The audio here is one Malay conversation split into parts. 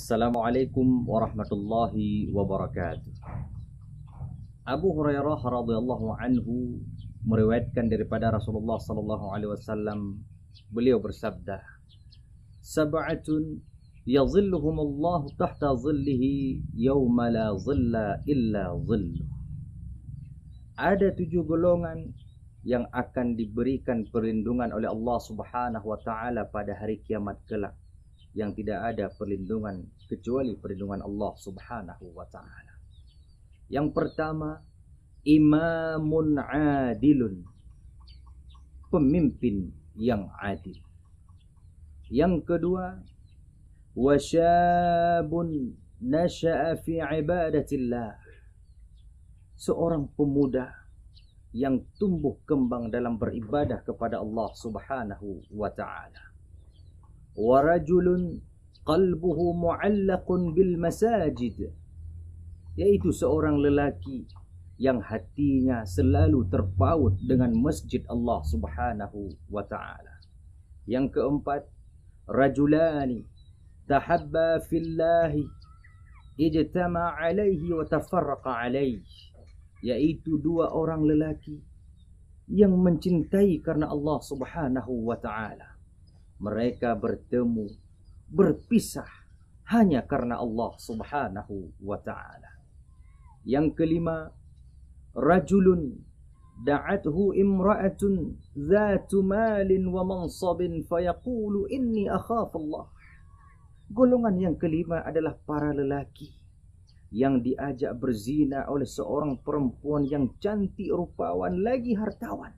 Assalamualaikum warahmatullahi wabarakatuh. Abu Hurairah radhiyallahu anhu meriwayatkan daripada Rasulullah sallallahu alaihi wasallam, beliau bersabda, "Sab'atun yadhilluhumullahu tahta dhillihi yawma la dhilla illa dhilluh." Ada 7 golongan yang akan diberikan perlindungan oleh Allah Subhanahu wa taala pada hari kiamat kelak, yang tidak ada perlindungan kecuali perlindungan Allah Subhanahu wa taala. Yang pertama, imamun adilun, pemimpin yang adil. Yang kedua, wasyabun nasha'a fi ibadatillah, seorang pemuda yang tumbuh kembang dalam beribadah kepada Allah Subhanahu wa taala. Wa rajulun qalbuhu mu'allaqun bil masajid, yaitu seorang lelaki yang hatinya selalu terpaut dengan masjid Allah Subhanahu wa taala. Yang keempat, rajulani tahabba fillahi ijtama' alaihi wa tafarraqa alaihi, yaitu 2 orang lelaki yang mencintai karena Allah Subhanahu wa taala. Mereka bertemu, berpisah hanya karena Allah Subhanahu wa taala. Yang kelima, rajulun da'athu imra'atun dhatu malin wa mansabin fayaqulu inni akhafu Allah. Golongan yang kelima adalah para lelaki yang diajak berzina oleh seorang perempuan yang cantik rupawan lagi hartawan.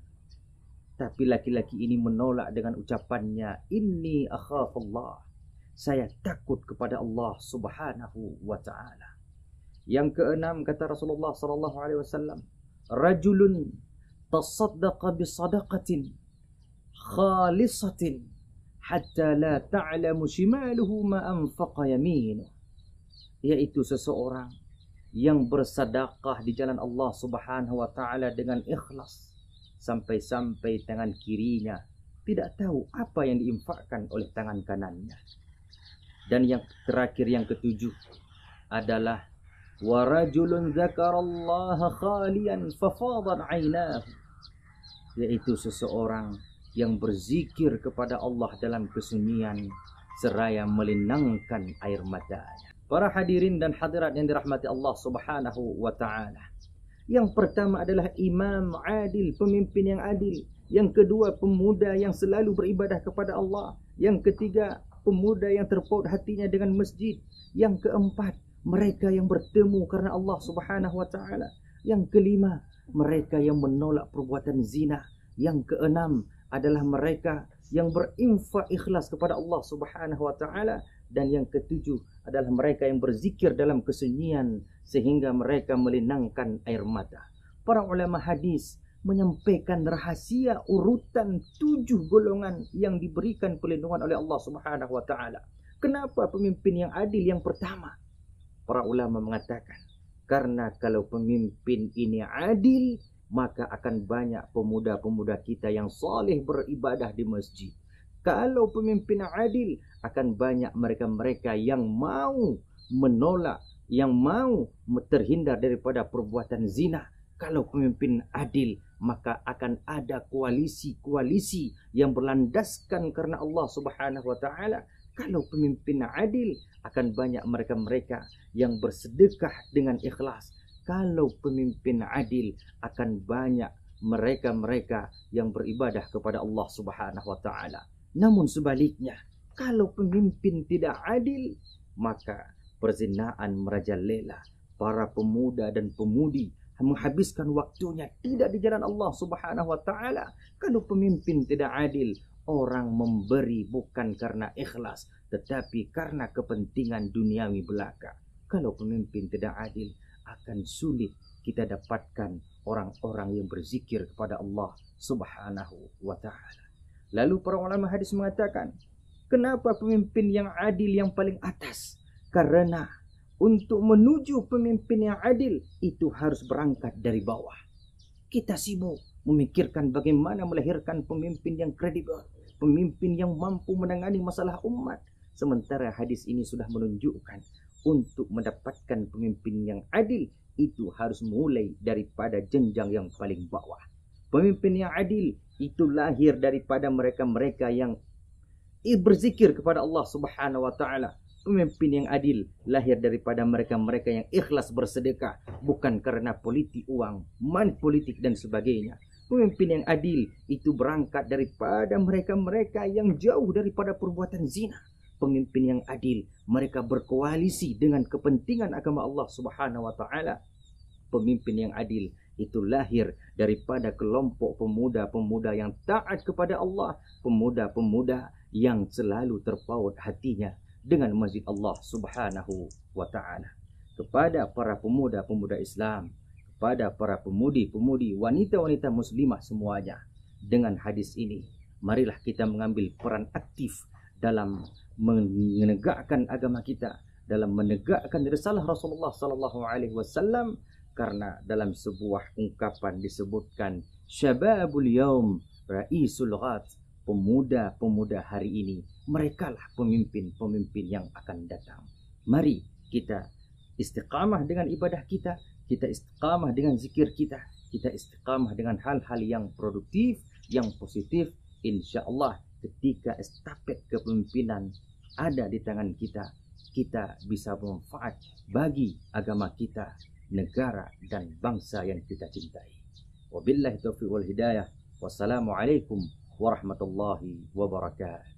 Tapi laki-laki ini menolak dengan ucapannya, inni akhafu Allah, saya takut kepada Allah Subhanahu wa taala. Yang keenam, kata Rasulullah sallallahu alaihi wasallam, rajulun tasaddaqa bi sadaqatin khalisatin hatta la ta'lamu shimaluhu ma anfaqa yaminuhu, yaitu seseorang yang bersedekah di jalan Allah Subhanahu wa taala dengan ikhlas sampai-sampai tangan kirinya tidak tahu apa yang diinfakkan oleh tangan kanannya. Dan yang terakhir, yang ketujuh adalah wa rajulun dzakarallaha khalian fafadat 'ainahu, yaitu seseorang yang berzikir kepada Allah dalam kesunyian seraya melinangkan air matanya. Para hadirin dan hadirat yang dirahmati Allah Subhanahu wa taala, yang pertama adalah imam adil, pemimpin yang adil. Yang kedua, pemuda yang selalu beribadah kepada Allah. Yang ketiga, pemuda yang terpaut hatinya dengan masjid. Yang keempat, mereka yang bertemu karena Allah Subhanahu wa taala. Yang kelima, mereka yang menolak perbuatan zina. Yang keenam adalah mereka yang berinfak ikhlas kepada Allah Subhanahu wa taala. Dan yang ketujuh adalah mereka yang berzikir dalam kesunyian sehingga mereka melinangkan air mata. Para ulama hadis menyampaikan rahasia urutan 7 golongan yang diberikan perlindungan oleh Allah Subhanahu wa taala. Kenapa pemimpin yang adil yang pertama? Para ulama mengatakan, karena kalau pemimpin ini adil, maka akan banyak pemuda-pemuda kita yang saleh beribadah di masjid. Kalau pemimpin adil, akan banyak mereka-mereka yang mau menolak, yang mau terhindar daripada perbuatan zina. Kalau pemimpin adil, maka akan ada koalisi-koalisi yang berlandaskan karena Allah Subhanahu wa taala. Kalau pemimpin adil, akan banyak mereka-mereka yang bersedekah dengan ikhlas. Kalau pemimpin adil, akan banyak mereka-mereka yang beribadah kepada Allah Subhanahu wa taala. Namun sebaliknya, kalau pemimpin tidak adil, maka perzinaan merajalela. Para pemuda dan pemudi menghabiskan waktunya tidak di jalan Allah Subhanahu wa taala. Kalau pemimpin tidak adil, orang memberi bukan karena ikhlas, tetapi karena kepentingan duniawi belaka. Kalau pemimpin tidak adil, akan sulit kita dapatkan orang-orang yang berzikir kepada Allah Subhanahu wa taala. Lalu para ulama hadis mengatakan, kenapa pemimpin yang adil yang paling atas? Karena untuk menuju pemimpin yang adil itu harus berangkat dari bawah. Kita sibuk memikirkan bagaimana melahirkan pemimpin yang kredibel, pemimpin yang mampu menangani masalah umat. Sementara hadis ini sudah menunjukkan untuk mendapatkan pemimpin yang adil itu harus mulai daripada jenjang yang paling bawah. Pemimpin yang adil itu lahir daripada mereka-mereka yang berzikir kepada Allah Subhanahu wa taala. Pemimpin yang adil lahir daripada mereka-mereka yang ikhlas bersedekah, bukan karena politik uang, money politik dan sebagainya. Pemimpin yang adil itu berangkat daripada mereka-mereka yang jauh daripada perbuatan zina. Pemimpin yang adil, mereka berkoalisi dengan kepentingan agama Allah Subhanahu wa taala. Pemimpin yang adil itu lahir daripada kelompok pemuda-pemuda yang taat kepada Allah, pemuda-pemuda yang selalu terpaut hatinya dengan masjid Allah Subhanahu wa taala. Kepada para pemuda-pemuda Islam, kepada para pemudi-pemudi, wanita-wanita muslimah semuanya, dengan hadis ini marilah kita mengambil peran aktif dalam menegakkan agama kita, dalam menegakkan risalah Rasulullah sallallahu alaihi wasallam, karena dalam sebuah ungkapan disebutkan syababul yaum raisul ghad, pemuda-pemuda hari ini merekalah pemimpin-pemimpin yang akan datang. Mari kita istiqamah dengan ibadah kita, kita istiqamah dengan zikir kita istiqamah dengan hal-hal yang produktif, yang positif. InsyaAllah ketika estafet kepemimpinan ada di tangan kita, kita bisa bermanfaat bagi agama kita, negara dan bangsa yang kita cintai. Wabillahi taufiq wal hidayah. Wassalamualaikum warahmatullahi wabarakatuh.